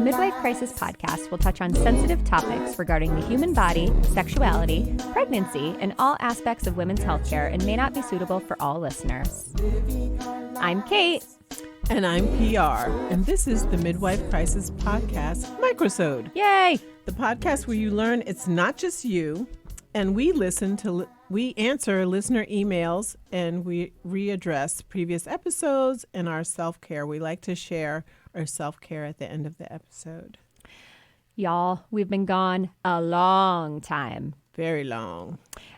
Midwife Crisis podcast will touch on sensitive topics regarding the human body, sexuality, pregnancy, and all aspects of women's healthcare and may not be suitable for all listeners. I'm Kate. And I'm PR. And this is the Midwife Crisis podcast, Microsode. Yay! The podcast where you learn it's not just you, and we answer listener emails, and we readdress previous episodes and our self-care. We like to share our self-care at the end of the episode. Y'all, we've been gone a long time. Very long.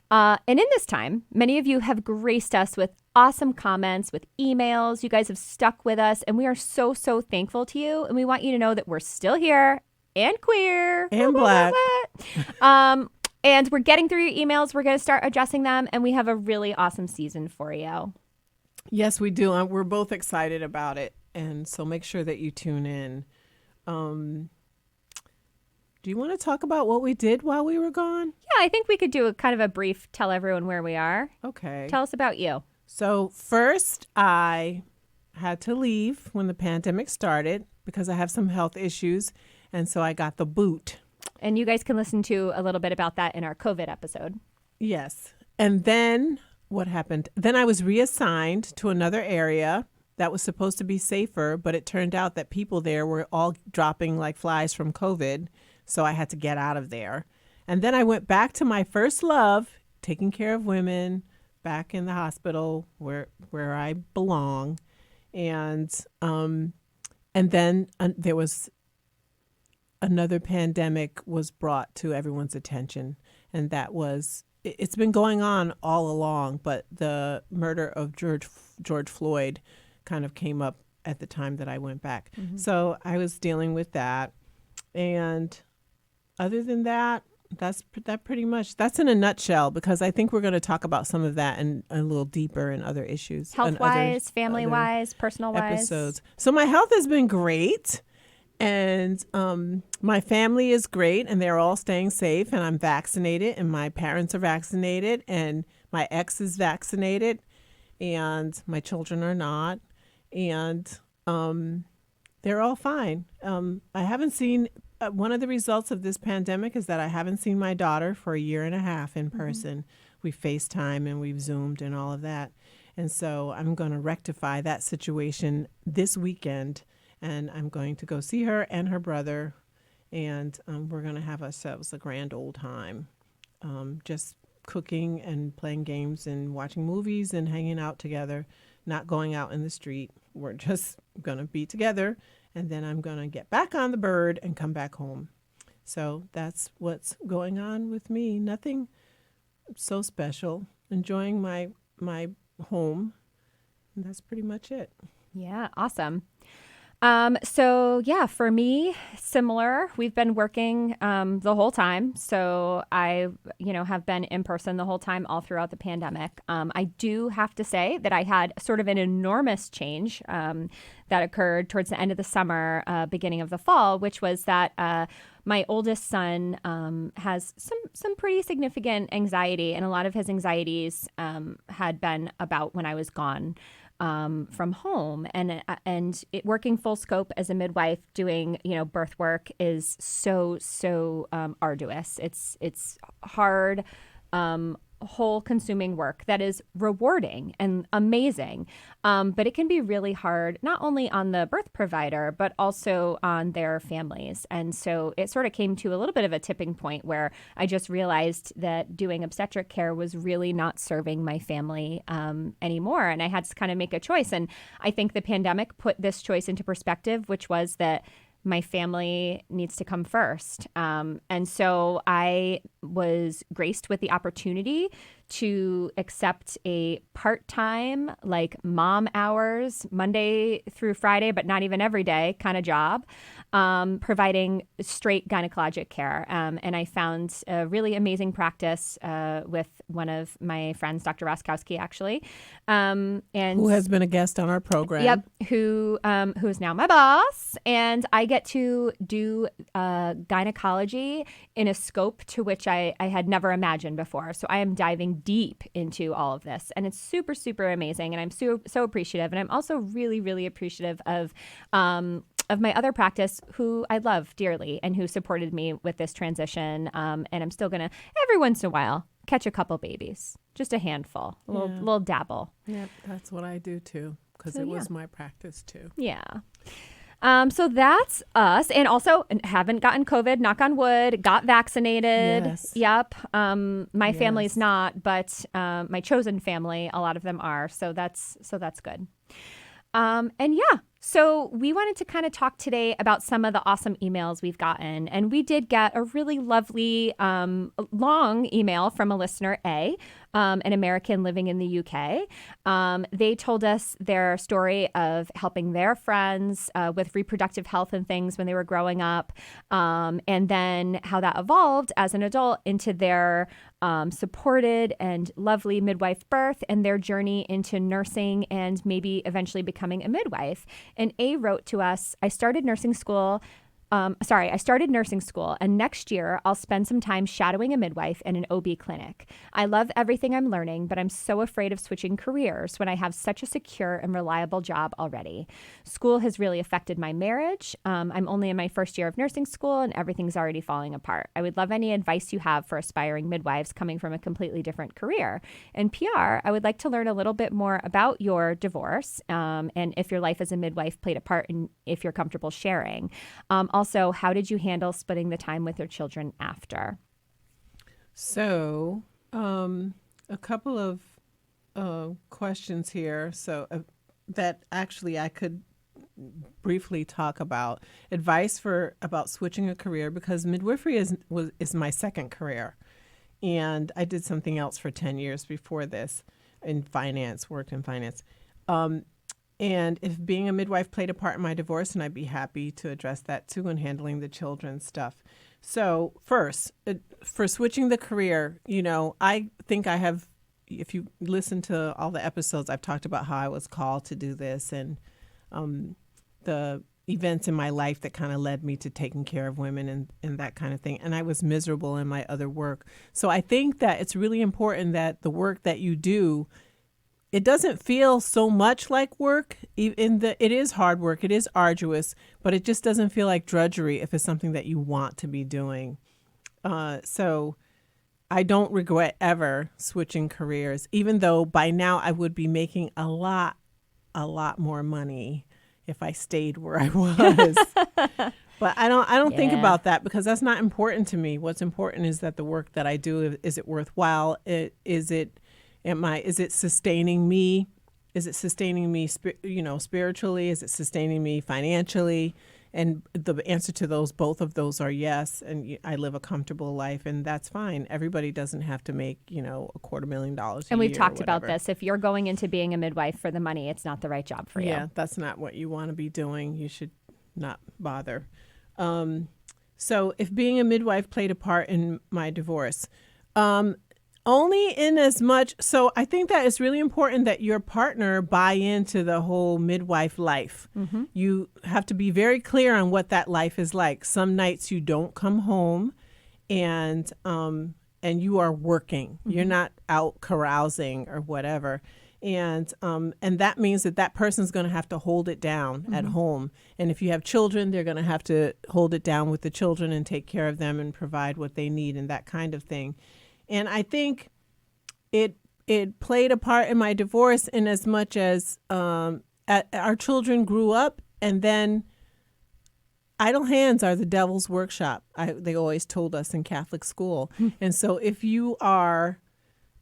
And in this time, many of you have graced us with awesome comments, with emails. You guys have stuck with us, and we are so, so thankful to you. And we want you to know that we're still here and queer. And black. And we're getting through your emails. We're going to start addressing them, and we have a really awesome season for you. Yes, we do. We're both excited about it. And so make sure that you tune in. Do you want to talk about what we did while we were gone? Yeah, I think we could do a kind of a brief tell everyone where we are. Okay. Tell us about you. So first, I had to leave when the pandemic started because I have some health issues. And so I got the boot. And you guys can listen to a little bit about that in our COVID episode. Yes. And then what happened? Then I was reassigned to another area that was supposed to be safer, but it turned out that people there were all dropping like flies from COVID. So I had to get out of there. And then I went back to my first love, taking care of women, back in the hospital where I belong. And then there was another pandemic was brought to everyone's attention. And that was, it's been going on all along, but the murder of George Floyd kind of came up at the time that I went back. Mm-hmm. So I was dealing with that. And other than that, that's in a nutshell, because I think we're going to talk about some of that and a little deeper in other issues. Health-wise, family-wise, personal-wise. Episodes. So my health has been great. And my family is great, and they're all staying safe, and I'm vaccinated, and my parents are vaccinated, and my ex is vaccinated, and my children are not. And they're all fine. I haven't seen, one of the results of this pandemic is that I haven't seen my daughter for a year and a half in person. Mm-hmm. We FaceTime and we've Zoomed and all of that. And so I'm going to rectify that situation this weekend, and I'm going to go see her and her brother, and we're going to have ourselves a grand old time, just cooking and playing games and watching movies and hanging out together, not going out in the street. We're just going to be together, and then I'm going to get back on the bird and come back home. So that's what's going on with me. Nothing so special. Enjoying my home. And that's pretty much it. Yeah, awesome. So yeah, for me, similar. We've been working the whole time. So I, have been in person the whole time all throughout the pandemic. I do have to say that I had sort of an enormous change that occurred towards the end of the summer, beginning of the fall, which was that my oldest son has some pretty significant anxiety, and a lot of his anxieties had been about when I was gone from home, and working full scope as a midwife, doing birth work is so arduous. It's hard, whole consuming work that is rewarding and amazing, but it can be really hard not only on the birth provider but also on their families. And so it sort of came to a little bit of a tipping point where I just realized that doing obstetric care was really not serving my family anymore, and I had to kind of make a choice. And I think the pandemic put this choice into perspective, which was that my family needs to come first. And so I was graced with the opportunity to accept a part-time, like mom hours, Monday through Friday, but not even every day kind of job, providing straight gynecologic care. And I found a really amazing practice with one of my friends, Dr. Roskowski, actually. And who has been a guest on our program. Yep, who is now my boss. And I get to do gynecology in a scope to which I had never imagined before. So I am diving deep into all of this, and it's super, super amazing. And I'm so appreciative. And I'm also really, really appreciative of of my other practice who I love dearly and who supported me with this transition. And I'm still going to, every once in a while, catch a couple babies, just a handful, a little dabble. Yep, that's what I do too, because it was my practice too. Yeah. So that's us. And also haven't gotten COVID, knock on wood, got vaccinated. Yes. Yep. My family's not, but my chosen family, a lot of them are. So that's good. So we wanted to kind of talk today about some of the awesome emails we've gotten. And we did get a really lovely long email from a listener, an American living in the UK. They told us their story of helping their friends with reproductive health and things when they were growing up, and then how that evolved as an adult into their supported and lovely midwife birth and their journey into nursing and maybe eventually becoming a midwife. And A wrote to us, I started nursing school, and next year I'll spend some time shadowing a midwife in an OB clinic. I love everything I'm learning, but I'm so afraid of switching careers when I have such a secure and reliable job already. School has really affected my marriage. I'm only in my first year of nursing school and everything's already falling apart. I would love any advice you have for aspiring midwives coming from a completely different career. And PR, I would like to learn a little bit more about your divorce, and if your life as a midwife played a part and if you're comfortable sharing. Also, how did you handle splitting the time with your children after? So, a couple of questions here. So that actually I could briefly talk about advice about switching a career, because midwifery is my second career, and I did something else for 10 years before this worked in finance. And if being a midwife played a part in my divorce, and I'd be happy to address that too, and handling the children's stuff. So first, for switching the career, I think I have, if you listen to all the episodes, I've talked about how I was called to do this and the events in my life that kind of led me to taking care of women and that kind of thing. And I was miserable in my other work. So I think that it's really important that the work that you do, it doesn't feel so much like work. It is hard work. It is arduous, but it just doesn't feel like drudgery if it's something that you want to be doing. So I don't regret ever switching careers, even though by now I would be making a lot more money if I stayed where I was. But I don't think about that, because that's not important to me. What's important is that the work that I do, is it worthwhile? Is it sustaining me? Is it sustaining me, spiritually? Is it sustaining me financially? And the answer to both of those are yes. And I live a comfortable life, and that's fine. Everybody doesn't have to make, $250,000 a year. And we've talked about this. If you're going into being a midwife for the money, it's not the right job for you. Yeah, that's not what you want to be doing. You should not bother. So if being a midwife played a part in my divorce, only in as much, so I think that it's really important that your partner buy into the whole midwife life. Mm-hmm. You have to be very clear on what that life is like. Some nights you don't come home and you are working. Mm-hmm. You're not out carousing or whatever. And that means that person's going to have to hold it down mm-hmm. at home. And if you have children, they're going to have to hold it down with the children and take care of them and provide what they need and that kind of thing. And I think it played a part in my divorce in as much as our children grew up, and then idle hands are the devil's workshop. They always told us in Catholic school. And so if you are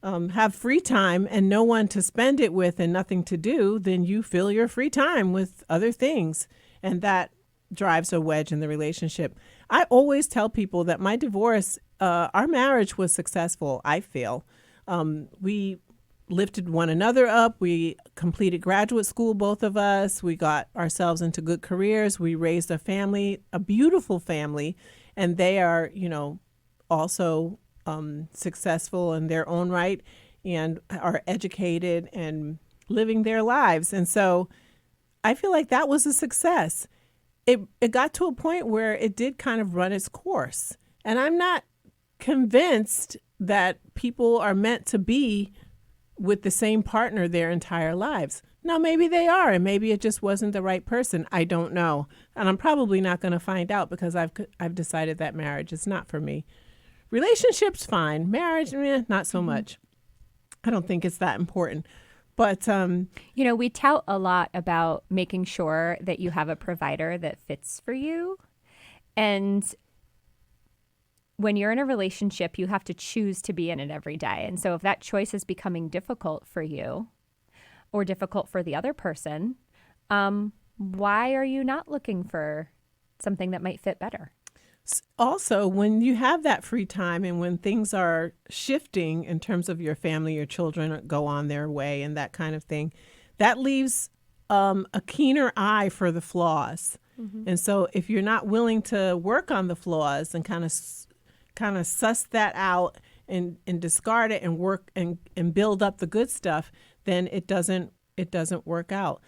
have free time and no one to spend it with and nothing to do, then you fill your free time with other things, and that drives a wedge in the relationship. I always tell people that my divorce, our marriage was successful, I feel. We lifted one another up. We completed graduate school, both of us. We got ourselves into good careers. We raised a family, a beautiful family, and they are, also successful in their own right and are educated and living their lives. And so I feel like that was a success. It got to a point where it did kind of run its course. And I'm not convinced that people are meant to be with the same partner their entire lives. Now, maybe they are, and maybe it just wasn't the right person. I don't know. And I'm probably not going to find out because I've decided that marriage is not for me. Relationships, fine. Marriage, not so much. I don't think it's that important. But, We tout a lot about making sure that you have a provider that fits for you. And when you're in a relationship, you have to choose to be in it every day. And so if that choice is becoming difficult for you or difficult for the other person, why are you not looking for something that might fit better? also, when you have that free time and when things are shifting in terms of your family, your children go on their way and that kind of thing, that leaves a keener eye for the flaws. And so if you're not willing to work on the flaws and kind of suss that out and discard it and work and build up the good stuff, then it doesn't work out.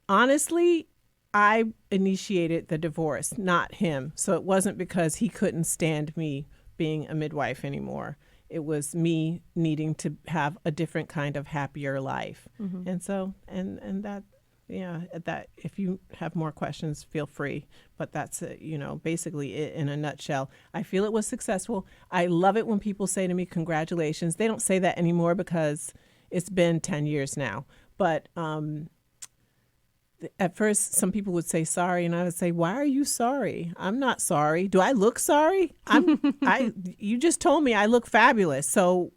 Honestly, I initiated the divorce, not him. So it wasn't because he couldn't stand me being a midwife anymore. It was me needing to have a different kind of happier life. And so, and that, that if you have more questions, feel free. But that's, basically it in a nutshell. I feel it was successful. I love it when people say to me, congratulations. They don't say that anymore because it's been 10 years now. But, at first, some people would say sorry, and I would say, "Why are you sorry? I'm not sorry. Do I look sorry? You just told me I look fabulous. So,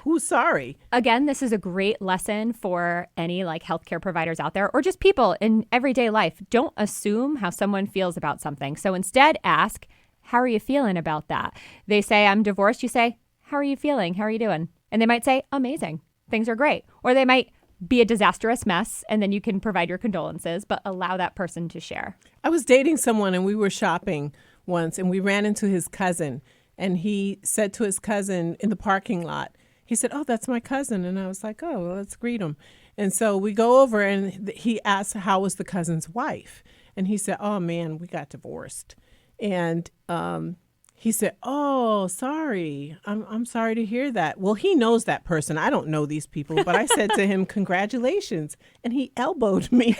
who's sorry?" Again, this is a great lesson for any healthcare providers out there or just people in everyday life. Don't assume how someone feels about something. So instead, ask, "How are you feeling about that?" They say, "I'm divorced." You say, "How are you feeling? How are you doing?" And they might say, "Amazing. Things are great." Or they might be a disastrous mess, and then you can provide your condolences, but allow that person to share. I was dating someone, and we were shopping once, and we ran into his cousin, and he said to his cousin in the parking lot, he said, "Oh, that's my cousin." And I was like, "Oh, well, let's greet him." And so we go over, and he asked how was the cousin's wife, and he said, "Oh man, we got divorced." And he said, "Oh, sorry. I'm sorry to hear that." Well, he knows that person. I don't know these people, but I said to him, "Congratulations." And he elbowed me.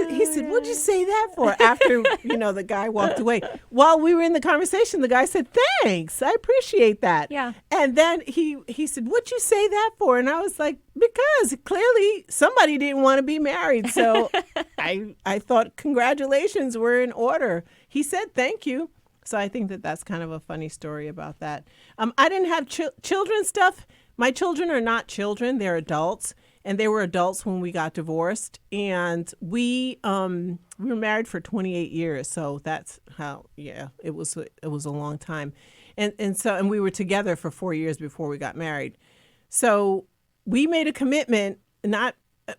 And he said, "What'd you say that for?" After, the guy walked away. While we were in the conversation, the guy said, "Thanks. I appreciate that." Yeah. And then he said, "What'd you say that for?" And I was like, "Because clearly somebody didn't want to be married." So I thought congratulations were in order. He said, "Thank you." So I think that's kind of a funny story about that. I didn't have children stuff. My children are not children. They're adults. And they were adults when we got divorced. And we were married for 28 years. So that's how, it was a long time. And we were together for 4 years before we got married. So we made a commitment, not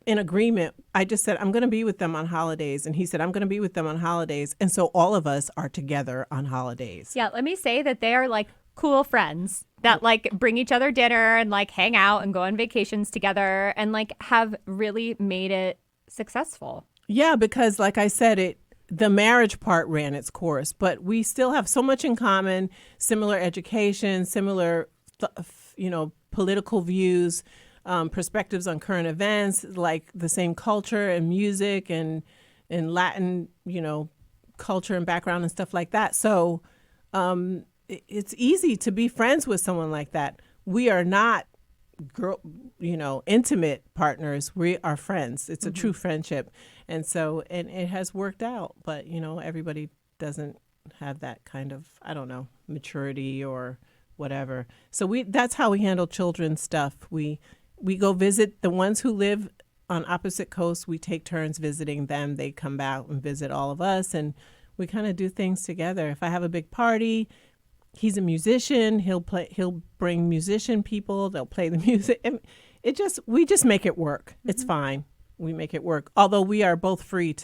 an agreement. I just said, "I'm going to be with them on holidays." And he said, "I'm going to be with them on holidays." And so all of us are together on holidays. Yeah, let me say that they are cool friends that bring each other dinner and hang out and go on vacations together and have really made it successful. Yeah, because like I said, the marriage part ran its course, but we still have so much in common, similar education, similar, political views, perspectives on current events, like the same culture and music and Latin, culture and background and stuff like that. So, it's easy to be friends with someone like that. We are not, intimate partners. We are friends. It's a true friendship. And so, and it has worked out. But, everybody doesn't have that kind of, maturity or whatever. So that's how we handle children's stuff. We go visit the ones who live on opposite coasts. We take turns visiting them. They come back and visit all of us. And we kind of do things together. If I have a big party, he's a musician. He'll bring musician people. They'll play the music. And we just make it work. It's fine. We make it work. Although we are both free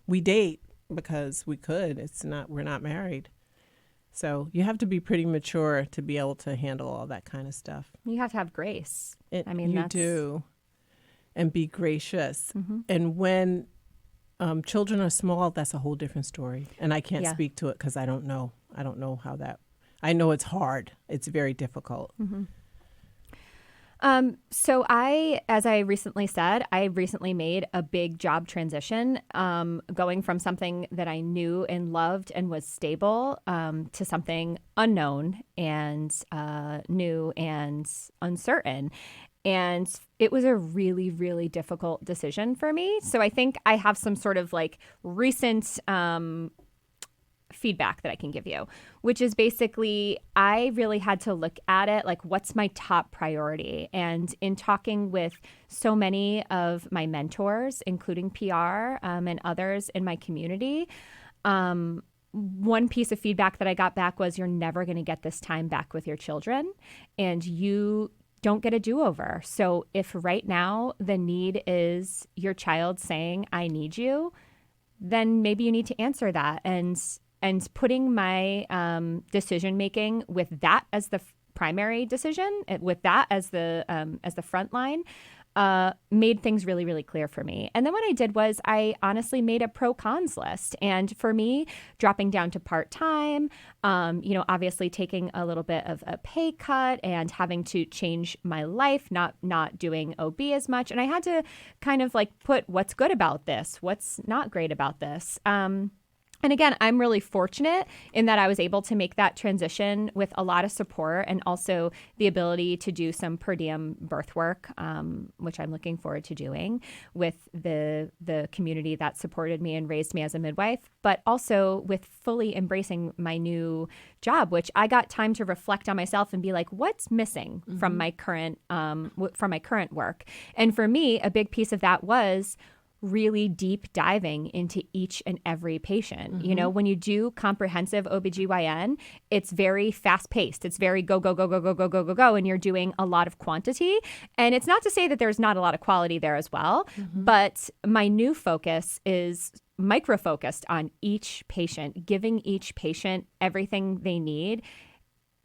we date because we could. We're not married. So you have to be pretty mature to be able to handle all that kind of stuff. You have to have grace. You do. And be gracious. And when children are small, that's a whole different story. And I can't speak to it because I don't know. I don't know how that. I know it's hard. It's very difficult. So as I recently said, I recently made a big job transition, going from something that I knew and loved and was stable, to something unknown and new and uncertain. And it was a really, really difficult decision for me. So I think I have some sort of like recent feedback that I can give you, which is basically I really had to look at it like, what's my top priority? And in talking with so many of my mentors, including PR and others in my community, one piece of feedback that I got back was, you're never going to get this time back with your children, and you don't get a do-over. So if right now the need is your child saying, I need you, then maybe you need to answer that. And putting my decision making with that as the primary decision, with that as the front line, made things really, really clear for me. And then what I did was I honestly made a pro cons list. And for me, dropping down to part time, obviously taking a little bit of a pay cut and having to change my life, not doing OB as much. And I had to kind of like put what's good about this, what's not great about this. And again, I'm really fortunate in that I was able to make that transition with a lot of support and also the ability to do some per diem birth work, which I'm looking forward to doing with the community that supported me and raised me as a midwife, but also with fully embracing my new job, which I got time to reflect on myself and be like, what's missing from my current work? And for me, a big piece of that was really deep diving into each and every patient. When you do comprehensive OBGYN, it's very fast paced. It's very go, go, go, go, go, go, go, go, go. And you're doing a lot of quantity. And it's not to say that there's not a lot of quality there as well. But my new focus is micro focused on each patient, giving each patient everything they need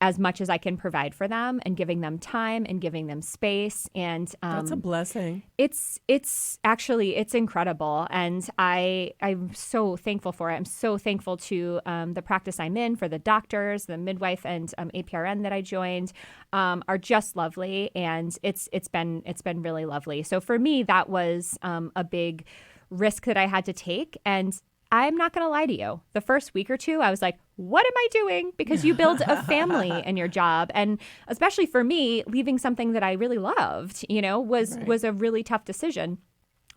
as much as I can provide for them, and giving them time and giving them space. And that's a blessing. It's incredible. And I'm so thankful for it. I'm so thankful to the practice I'm in, for the doctors, the midwife and APRN that I joined, are just lovely. And it's been really lovely. So for me, that was a big risk that I had to take. And I'm not going to lie to you. The first week or two, I was like, what am I doing? Because you build a family in your job. And especially for me, leaving something that I really loved, was a really tough decision.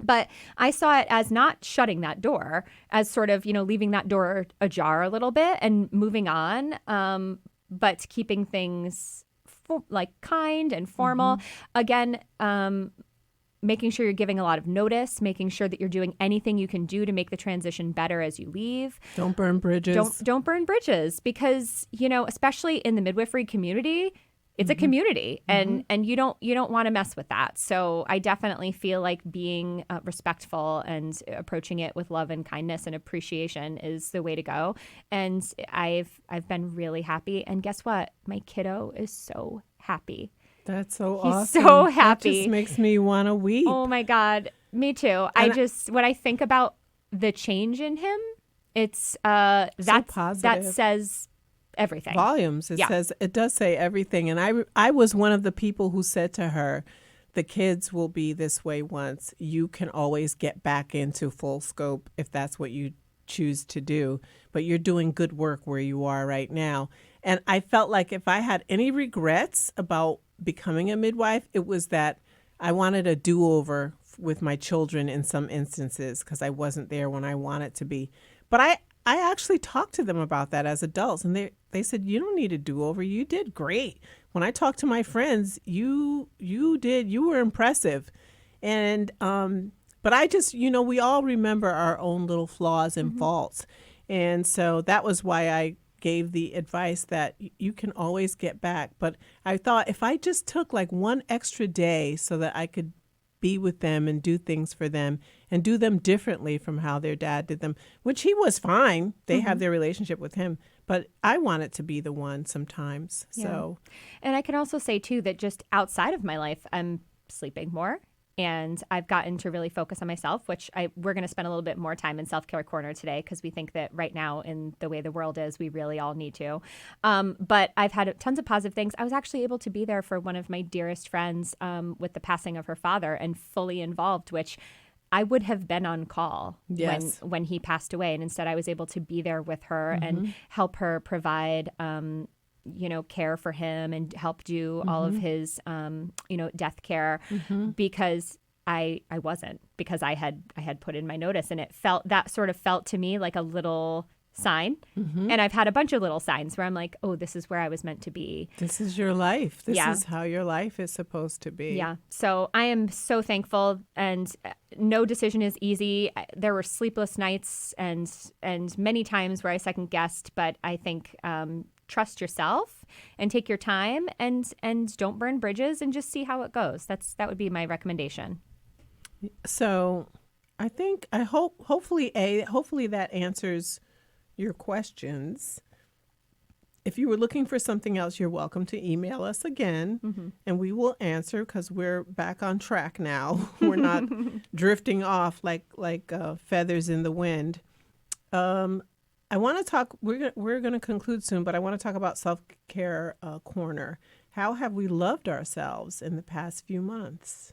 But I saw it as not shutting that door, as sort of, leaving that door ajar a little bit and moving on, but keeping things kind and formal. Again, making sure you're giving a lot of notice, making sure that you're doing anything you can do to make the transition better as you leave. Don't burn bridges. Don't burn bridges, because, especially in the midwifery community, it's a community, and you don't want to mess with that. So I definitely feel like being respectful and approaching it with love and kindness and appreciation is the way to go. And I've been really happy. And guess what? My kiddo is so happy. That's so He's awesome. so happy. That just makes me want to weep. Oh my God. Me too. When I think about the change in him, it's so positive. That says everything. Volumes. It does say everything. And I was one of the people who said to her, the kids will be this way once. You can always get back into full scope if that's what you choose to do. But you're doing good work where you are right now. And I felt like if I had any regrets about becoming a midwife, it was that I wanted a do-over with my children in some instances because I wasn't there when I wanted to be. But I actually talked to them about that as adults, and they said, you don't need a do-over. You did great. When I talked to my friends, you were impressive. And but I just, we all remember our own little flaws and faults. And so that was why I gave the advice that you can always get back. But I thought if I just took like one extra day so that I could be with them and do things for them and do them differently from how their dad did them, which he was fine. They have their relationship with him. But I wanted to be the one sometimes. Yeah. So, and I can also say too that just outside of my life, I'm sleeping more. And I've gotten to really focus on myself, which we're going to spend a little bit more time in Self-Care Corner today because we think that right now in the way the world is, we really all need to. But I've had tons of positive things. I was actually able to be there for one of my dearest friends with the passing of her father and fully involved, which I would have been on call when he passed away. And instead I was able to be there with her and help her provide care for him and help do all of his, death care because I wasn't, because I had put in my notice, and that sort of felt to me like a little sign. And I've had a bunch of little signs where I'm like, oh, this is where I was meant to be. This is your life. This is how your life is supposed to be. Yeah. So I am so thankful, and no decision is easy. There were sleepless nights and many times where I second guessed, but I think, trust yourself and take your time and don't burn bridges and just see how it goes. That would be my recommendation. So I think, hopefully that answers your questions. If you were looking for something else, you're welcome to email us again and we will answer because we're back on track now. We're not drifting off like feathers in the wind. I want to talk, we're going to conclude soon, but I want to talk about Self-Care Corner. How have we loved ourselves in the past few months?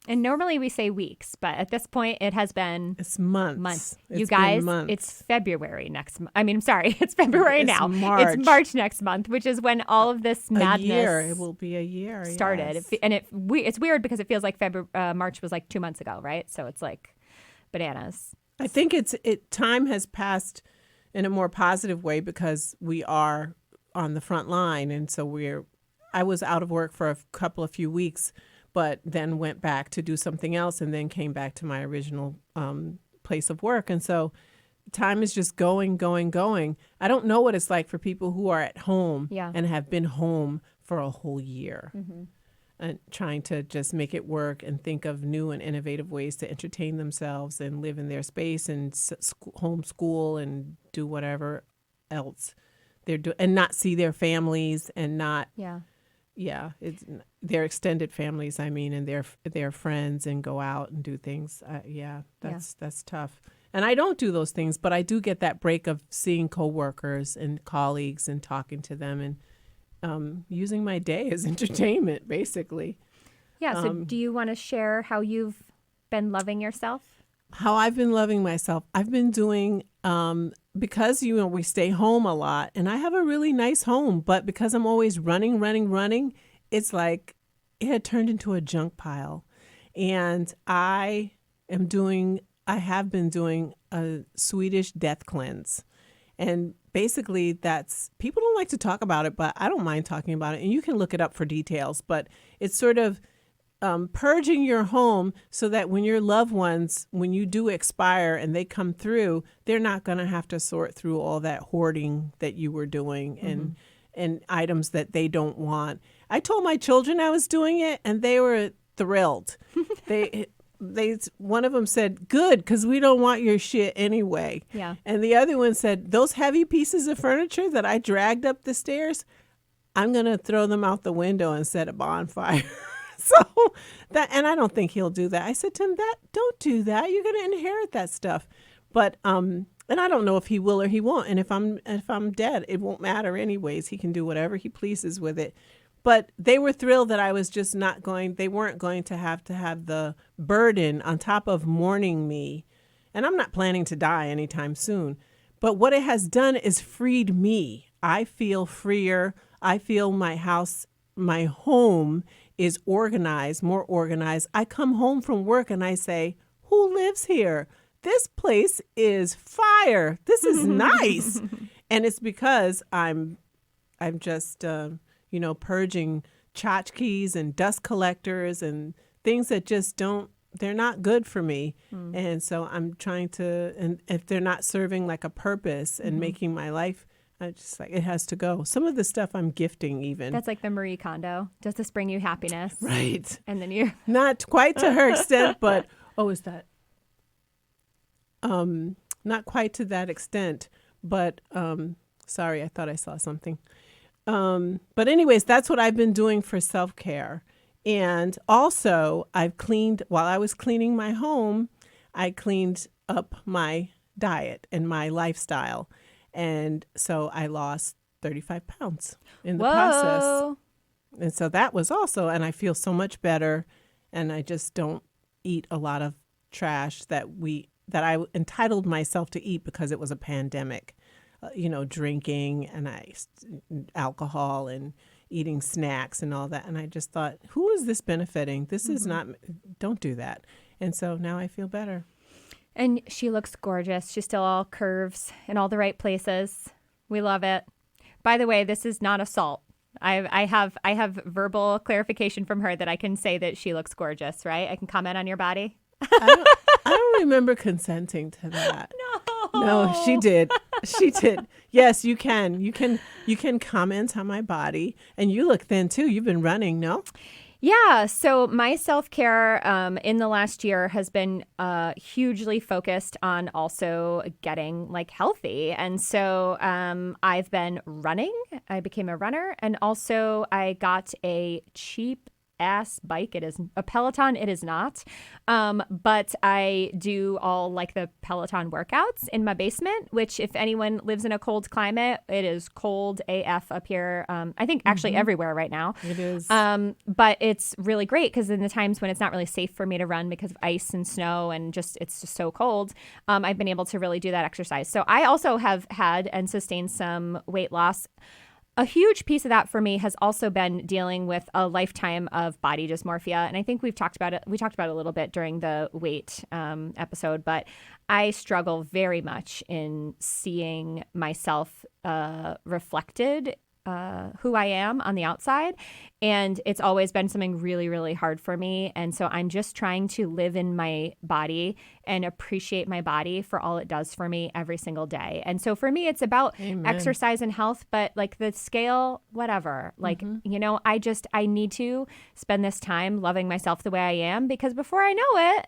And normally we say weeks, but at this point it has been... It's months. You guys, it's February next month. I mean, I'm sorry, it's February now. March. It's March next month, which is when all of this madness... A year. It will be a year, started. Yes. It's weird because it feels like March was like 2 months ago, right? So it's like bananas. I think time has passed in a more positive way because we are on the front line. And so I was out of work for a few weeks, but then went back to do something else and then came back to my original place of work. And so time is just going. I don't know what it's like for people who are at home and have been home for a whole year and trying to just make it work and think of new and innovative ways to entertain themselves and live in their space and homeschool and do whatever else they're doing and not see their families and not... it's their extended families, I mean, and their friends and go out and do things. That's tough. And I don't do those things, but I do get that break of seeing coworkers and colleagues and talking to them and using my day as entertainment, basically. Yeah. So do you want to share how you've been loving yourself? How I've been loving myself. I've been doing, because, we stay home a lot and I have a really nice home, but because I'm always running, it's like it had turned into a junk pile. And I have been doing a Swedish death cleanse. And basically people don't like to talk about it, but I don't mind talking about it. And you can look it up for details, but it's sort of purging your home so that when your loved ones, when you do expire and they come through, they're not going to have to sort through all that hoarding that you were doing and items that they don't want. I told my children I was doing it and they were thrilled. One of them said, good, because we don't want your shit anyway. Yeah. And the other one said, those heavy pieces of furniture that I dragged up the stairs, I'm going to throw them out the window and set a bonfire. And I don't think he'll do that. I said to him, don't do that. You're going to inherit that stuff. But, and I don't know if he will or he won't. And if I'm dead, it won't matter anyways. He can do whatever he pleases with it. But they were thrilled that I was just they weren't going to have the burden on top of mourning me. And I'm not planning to die anytime soon. But what it has done is freed me. I feel freer. I feel my home is organized, more organized. I come home from work and I say, who lives here? This place is fire. This is nice. And it's because I'm just, purging tchotchkes and dust collectors and things that just they're not good for me. And so I'm trying to, and if they're not serving like a purpose and making my life, I just like, it has to go. Some of the stuff I'm gifting even. That's like the Marie Kondo. Does this bring you happiness? Right. And then you... Not quite to her extent, but, is that? Not quite to that extent, but, sorry, I thought I saw something. But anyways, that's what I've been doing for self-care. And also, while I was cleaning my home, I cleaned up my diet and my lifestyle. And so I lost 35 pounds in the process. Whoa. And so that was also, and I feel so much better. And I just don't eat a lot of trash that I entitled myself to eat because it was a pandemic. Drinking and alcohol and eating snacks and all that. And I just thought, who is this benefiting? This is not, don't do that. And so now I feel better. And she looks gorgeous. She's still all curves in all the right places. We love it. By the way, this is not assault. I have verbal clarification from her that I can say that she looks gorgeous, right? I can comment on your body. I don't remember consenting to that. No, she did. She did. Yes, you can. You can comment on my body. And you look thin too. You've been running, no? Yeah. So my self-care in the last year has been hugely focused on also getting healthy. And so I've been running. I became a runner. And also I got a cheap ass bike. It is a Peloton. It is not. But I do all the Peloton workouts in my basement, which if anyone lives in a cold climate, it is cold AF up here. I think actually everywhere right now. It is. But it's really great because in the times when it's not really safe for me to run because of ice and snow and it's just so cold, I've been able to really do that exercise. So I also have had and sustained some weight loss. A huge piece of that for me has also been dealing with a lifetime of body dysmorphia. And I think we've talked about it. We talked about it a little bit during the weight episode, but I struggle very much in seeing myself reflected who I am on the outside. And it's always been something really, really hard for me. And so I'm just trying to live in my body and appreciate my body for all it does for me every single day. And so for me, it's about exercise and health, but the scale, whatever, I need to spend this time loving myself the way I am, because before I know it,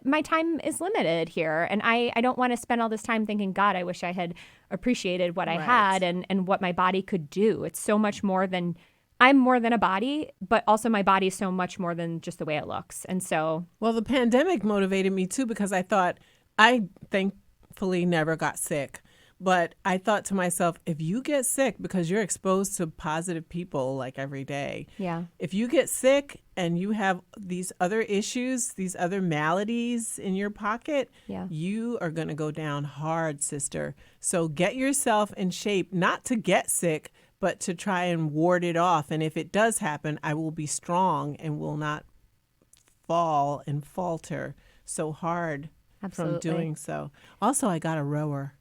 my time is limited here. And I don't want to spend all this time thinking, God, I wish I had appreciated what I had and what my body could do. It's so much more than I'm more than a body, but also my body is so much more than just the way it looks. And so, well, the pandemic motivated me too, because I thought, I thankfully never got sick, but I thought to myself, if you get sick because you're exposed to positive people every day, if you get sick and you have these other issues, these other maladies in your pocket, you are going to go down hard, sister. So get yourself in shape, not to get sick, but to try and ward it off. And if it does happen, I will be strong and will not fall and falter so hard from doing so. Also, I got a rower.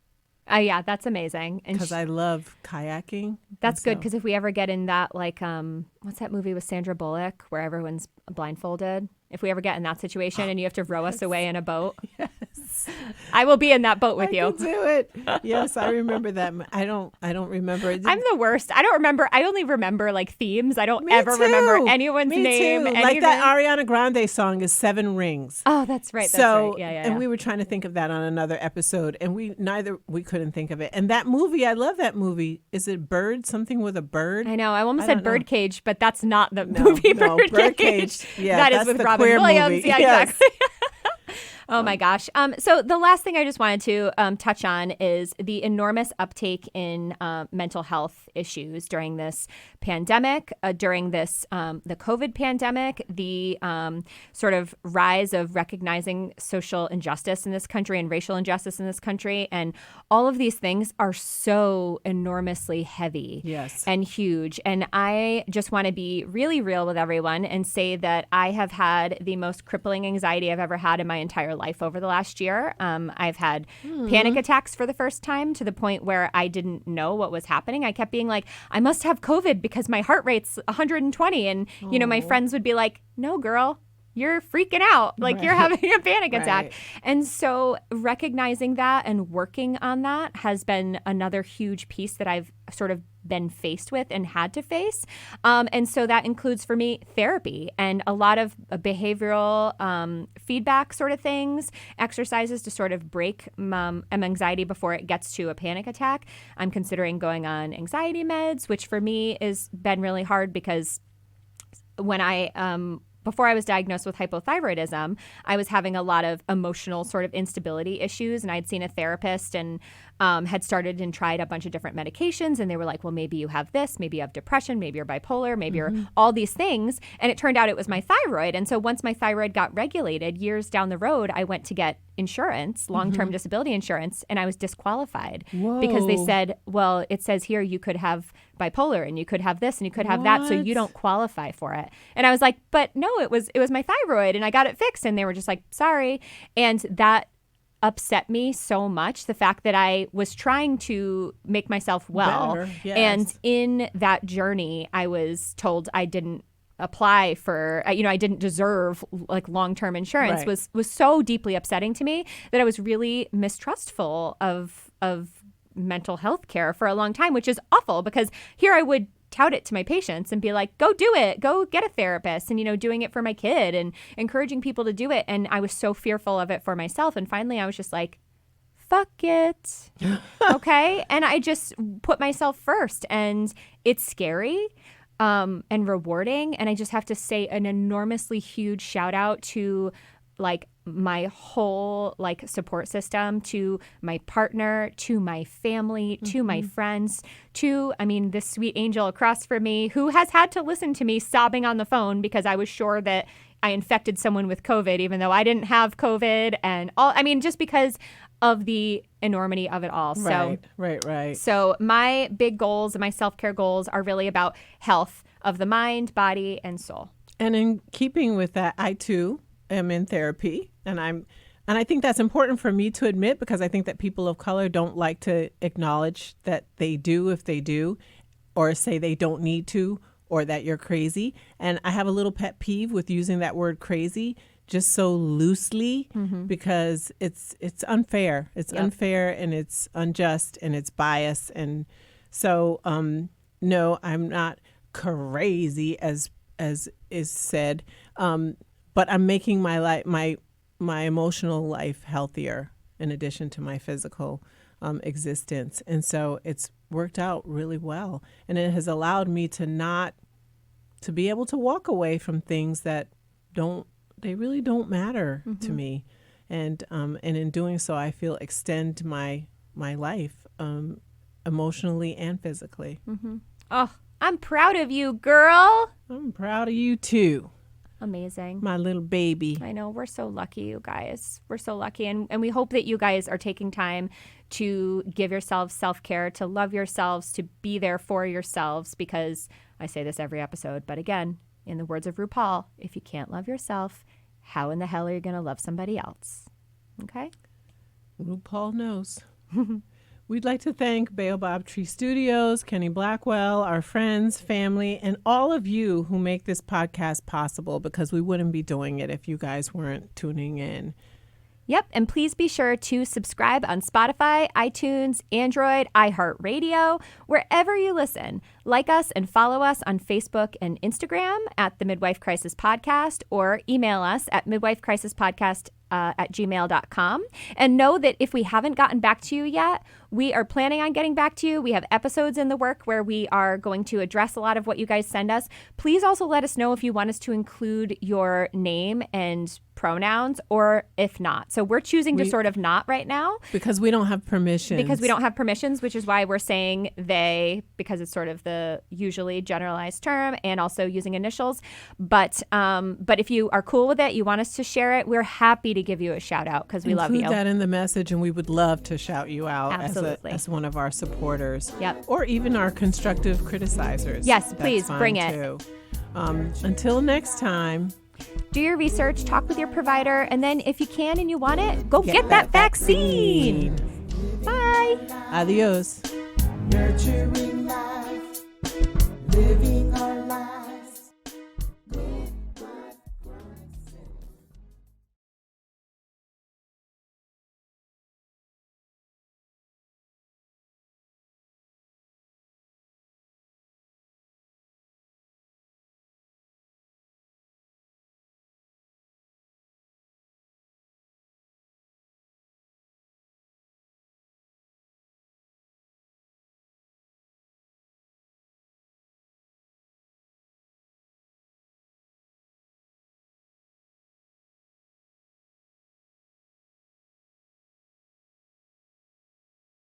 Yeah, that's amazing. Because I love kayaking. That's good, because if we ever get in that, what's that movie with Sandra Bullock where everyone's blindfolded? If we ever get in that situation and you have to row us away in a boat, I will be in that boat with you. I can do it. Yes, I remember that. I don't remember it. I'm the worst. I don't remember. I only remember themes. I don't ever remember anyone's name. Too. Like that Ariana Grande song is Seven Rings. Oh, that's right. So, yeah. And we were trying to think of that on another episode, and we couldn't think of it. And that movie, I love that movie. Is it Bird? Something with a bird? I know. I almost said Birdcage, but that's not the movie Birdcage. Yeah, that is with Robin Williams. Movie. Yeah, yes. exactly. Oh my gosh. So the last thing I just wanted to touch on is the enormous uptake in mental health issues during this pandemic, during this the COVID pandemic, the sort of rise of recognizing social injustice in this country and racial injustice in this country. And all of these things are so enormously heavy and huge. And I just want to be really real with everyone and say that I have had the most crippling anxiety I've ever had in my entire life over the last year. I've had panic attacks for the first time, to the point where I didn't know what was happening. I kept being like, I must have COVID because my heart rate's 120. And, my friends would be like, no, girl, you're freaking out. You're having a panic attack. And so recognizing that and working on that has been another huge piece that I've sort of been faced with and had to face. And so that includes for me therapy and a lot of behavioral feedback sort of things, exercises to sort of break anxiety before it gets to a panic attack. I'm considering going on anxiety meds, which for me has been really hard because when before I was diagnosed with hypothyroidism, I was having a lot of emotional sort of instability issues, and I'd seen a therapist and had started and tried a bunch of different medications, and they were like, well, maybe you have this, maybe you have depression, maybe you're bipolar, maybe you're all these things. And it turned out it was my thyroid. And so once my thyroid got regulated, years down the road, I went to get insurance, long-term disability insurance, and I was disqualified because they said, well, it says here you could have bipolar and you could have this and you could have that, so you don't qualify for it. And I was like, but no, it was my thyroid and I got it fixed. And they were just like, sorry. And that upset me so much, the fact that I was trying to make myself well. Better, yes. And in that journey, I was told I didn't apply for, I didn't deserve like long-term insurance. Right. was so deeply upsetting to me that I was really mistrustful of mental health care for a long time, which is awful because here I would tout it to my patients and be like, go do it, go get a therapist, and, doing it for my kid and encouraging people to do it. And I was so fearful of it for myself. And finally I was just like, fuck it. Okay. And I just put myself first, and it's scary and rewarding. And I just have to say an enormously huge shout out to like my whole like support system, to my partner, to my family, to my friends, to, this sweet angel across from me who has had to listen to me sobbing on the phone because I was sure that I infected someone with COVID, even though I didn't have COVID, and all, just because of the enormity of it all. Right. So my big goals and my self-care goals are really about health of the mind, body, and soul. And in keeping with that, I too am in therapy, and I think that's important for me to admit, because I think that people of color don't like to acknowledge that they do, if they do, or say they don't need to, or that you're crazy. And I have a little pet peeve with using that word crazy just so loosely, because it's unfair. It's unfair, and it's unjust, and it's biased. And so, no, I'm not crazy as is said. But I'm making my life, my emotional life healthier in addition to my physical existence. And so it's worked out really well. And it has allowed me to be able to walk away from things that they really don't matter to me. And in doing so, I feel extend my life emotionally and physically. Oh, I'm proud of you, girl. I'm proud of you too. Amazing. My little baby. I know. We're so lucky, you guys. We're so lucky. And we hope that you guys are taking time to give yourselves self-care, to love yourselves, to be there for yourselves, because I say this every episode, but again, in the words of RuPaul, if you can't love yourself, how in the hell are you going to love somebody else? Okay? RuPaul knows. We'd like to thank Baobab Tree Studios, Kenny Blackwell, our friends, family, and all of you who make this podcast possible, because we wouldn't be doing it if you guys weren't tuning in. Yep. And please be sure to subscribe on Spotify, iTunes, Android, iHeartRadio, wherever you listen. Like us and follow us on Facebook and Instagram at the Midwife Crisis Podcast, or email us at midwifecrisisPodcast@gmail.com. And know that if we haven't gotten back to you yet, we are planning on getting back to you. We have episodes in the work where we are going to address a lot of what you guys send us. Please also let us know if you want us to include your name and pronouns, or if not. So we're choosing to sort of not right now. Because we don't have permissions. Which is why we're saying they, because it's sort of the usually generalized term, and also using initials. But if you are cool with it, you want us to share it, we're happy to give you a shout out, because we love you. Include that in the message, and we would love to shout you out as one of our supporters. Yep. Or even our constructive criticizers. Yes, please bring it. Too. Until next time. Do your research, talk with your provider, and then if you can and you want it, go get that vaccine. Bye. Adios. Nurturing life, living